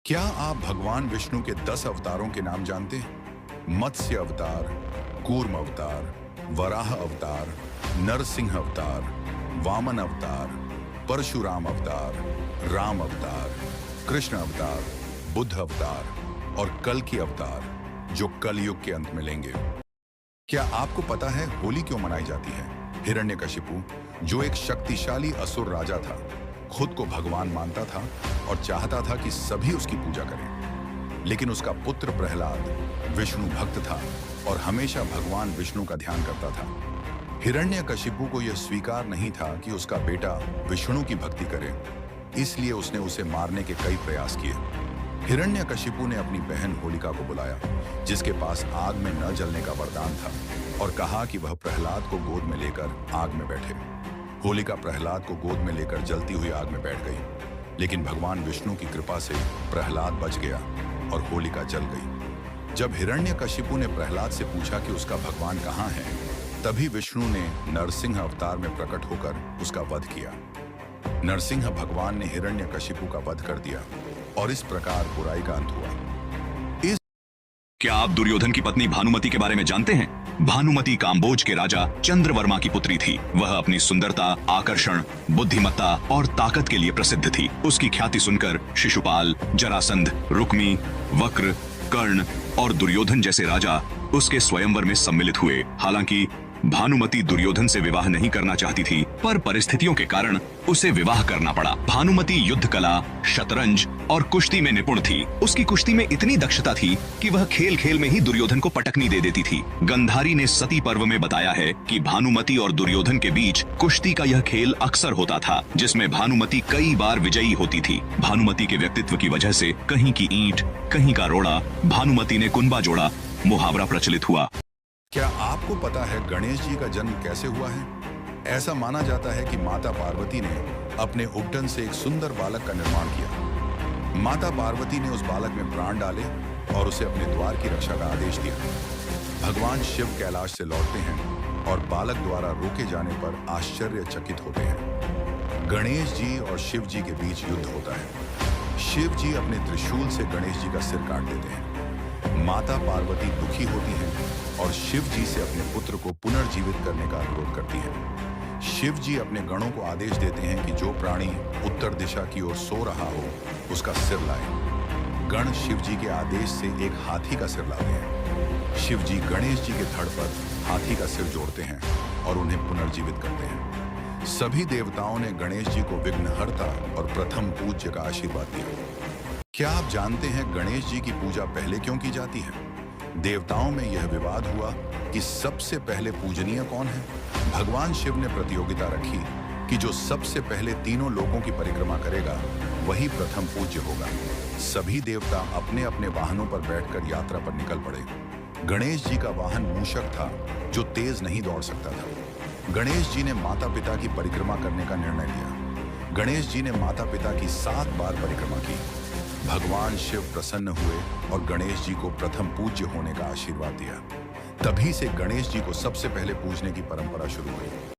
क्या आप भगवान विष्णु के 10 अवतारों के नाम जानते हैं? मत्स्य अवतार, कूर्म अवतार, वराह अवतार, नरसिंह अवतार, वामन अवतार, परशुराम अवतार, राम अवतार, कृष्ण अवतार, बुद्ध अवतार और कल की अवतार, जो कलयुग के अंत में लेंगे। क्या आपको पता है होली क्यों मनाई जाती है? हिरण्यकशिपु, जो एक शक्तिशाली असुर राजा था, खुद को भगवान मानता था और चाहता था कि सभी उसकी पूजा करें। लेकिन उसका पुत्र प्रहलाद विष्णु भक्त था और हमेशा भगवान विष्णु का ध्यान करता था। हिरण्यकशिपु को यह स्वीकार नहीं था कि उसका बेटा विष्णु की भक्ति करे, इसलिए उसने उसे मारने के कई प्रयास किए। हिरण्यकशिपु ने अपनी बहन होलिका को बुलाया, जिसके पास आग में न जलने का वरदान था, और कहा कि वह प्रहलाद को गोद में लेकर आग में बैठे। होलिका प्रहलाद को गोद में लेकर जलती हुई आग में बैठ गई, लेकिन भगवान विष्णु की कृपा से प्रहलाद बच गया और होलिका जल गई। जब हिरण्यकशिपु ने प्रहलाद से पूछा कि उसका भगवान कहाँ है, तभी विष्णु ने नरसिंह अवतार में प्रकट होकर उसका वध किया। नरसिंह भगवान ने हिरण्यकशिपु का वध कर दिया और इस प्रकार बुराई का अंत हुआ। क्या आप दुर्योधन की पत्नी भानुमति के बारे में जानते हैं? भानुमति काम्बोज के राजा चंद्रवर्मा की पुत्री थी। वह अपनी सुंदरता, आकर्षण, बुद्धिमत्ता और ताकत के लिए प्रसिद्ध थी। उसकी ख्याति सुनकर शिशुपाल, जरासंध, रुक्मी, वक्र, कर्ण और दुर्योधन जैसे राजा उसके स्वयंवर में सम्मिलित हुए। हालांकि भानुमति दुर्योधन से विवाह नहीं करना चाहती थी, पर परिस्थितियों के कारण उसे विवाह करना पड़ा। भानुमति युद्ध कला, शतरंज और कुश्ती में निपुण थी। उसकी कुश्ती में इतनी दक्षता थी कि वह खेल खेल में ही दुर्योधन को पटकनी दे देती थी। गंधारी ने सती पर्व में बताया है कि भानुमति और दुर्योधन के बीच कुश्ती का यह खेल अक्सर होता था, जिसमें भानुमति कई बार विजयी होती थी। भानुमति के व्यक्तित्व की वजह से कहीं की ईंट, कहीं का रोड़ा, भानुमति ने कुंभा जोड़ा मुहावरा प्रचलित हुआ। क्या आपको पता है गणेश जी का जन्म कैसे हुआ है? ऐसा माना जाता है कि माता पार्वती ने अपने उपटन से एक सुंदर बालक का निर्माण किया। माता पार्वती ने उस बालक में प्राण डाले और उसे अपने द्वार की रक्षा का आदेश दिया। भगवान शिव कैलाश से लौटते हैं और बालक द्वारा रोके जाने पर आश्चर्यचकित होते हैं। गणेश जी और शिव जी के बीच युद्ध होता है। शिव जी अपने त्रिशूल से गणेश जी का सिर काट देते हैं। माता पार्वती दुखी होती हैं और शिव जी से अपने पुत्र को पुनर्जीवित करने का अनुरोध करती हैं। शिव जी अपने गणों को आदेश देते हैं कि जो प्राणी उत्तर दिशा की ओर सो रहा हो, उसका सिर लाए। गण शिव जी के आदेश से एक हाथी का सिर लाते हैं। शिव जी गणेश जी के धड़ पर हाथी का सिर जोड़ते हैं और उन्हें पुनर्जीवित करते हैं। सभी देवताओं ने गणेश जी को विघ्नहर्ता और प्रथम पूज्य का आशीर्वाद दिया। क्या आप जानते हैं गणेश जी की पूजा पहले क्यों की जाती है? देवताओं में यह विवाद हुआ कि सबसे पहले पूजनीय कौन है। भगवान शिव ने प्रतियोगिता रखी कि जो सबसे पहले तीनों लोकों की परिक्रमा करेगा, वही प्रथम पूज्य होगा। सभी देवता अपने अपने वाहनों पर बैठकर यात्रा पर निकल पड़े। गणेश जी का वाहन मूषक था, जो तेज नहीं दौड़ सकता था। गणेश जी ने माता पिता की परिक्रमा करने का निर्णय लिया। गणेश जी ने माता पिता की 7 बार परिक्रमा की। भगवान शिव प्रसन्न हुए और गणेश जी को प्रथम पूज्य होने का आशीर्वाद दिया। तभी से गणेश जी को सबसे पहले पूजने की परंपरा शुरू हुई।